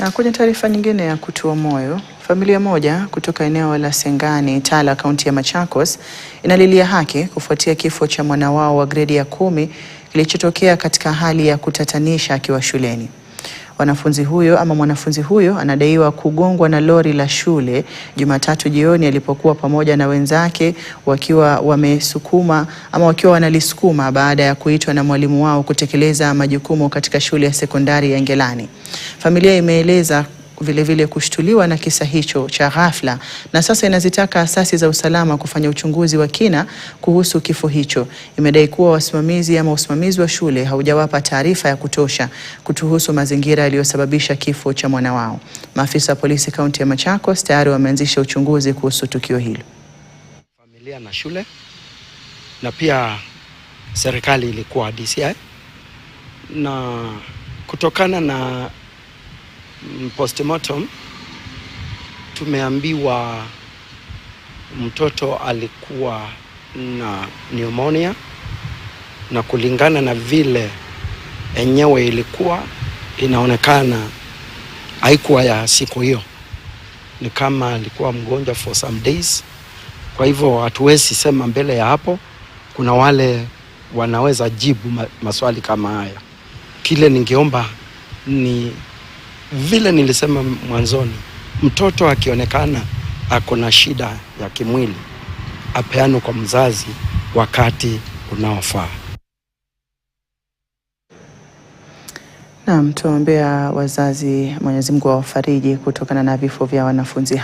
Na kwenye taarifa nyingine ya kutua moyo, familia moja kutoka eneo la Sengani, Tala, kaunti ya Machakos inalilia haki kufuatia kifo cha mwana wao wa gredi ya 10 kilichotokea katika hali ya kutatanisha akiwa shuleni. Mwanafunzi huyo anadaiwa kugongwa na lori la shule Jumatatu jioni alipokuwa pamoja na wenzake wakiwa wanalisukuma baada ya kuitwa na mwalimu wao kutekeleza majukumu katika shule ya sekondari ya Ngelani. Familia imeeleza vile kushtuliwa na kisa hicho cha ghafla na sasa inazitaka asasi za usalama kufanya uchunguzi wa kina kuhusu kifo hicho. Imedai kuwa usimamizi wa shule haujawapa taarifa ya kutosha kuhusu mazingira yaliyosababisha kifo cha mwana wao. Maafisa wa polisi kaunti ya Machakos tayari wameanzisha uchunguzi kuhusu tukio hilo. Familia na shule na pia serikali ilikuwa DCI, na kutokana na postmortem tumeambiwa mtoto alikuwa na pneumonia, na kulingana na vile enyewe ilikuwa inaonekana haikuwa ya siku hiyo, ni kama alikuwa mgonjwa for some days. Kwa hivyo hatuwezi sema mbele ya hapo. Kuna wale wanaweza jibu maswali kama haya. Kile ningeomba ni vile nilisema mwanzoni, mtoto akionekana ako na shida ya kimwili apeane kwa mzazi wakati unaofaa. Naam, tuombea wazazi, Mwenyezi Mungu awafariji kutokana na vifo vya wanafunzi.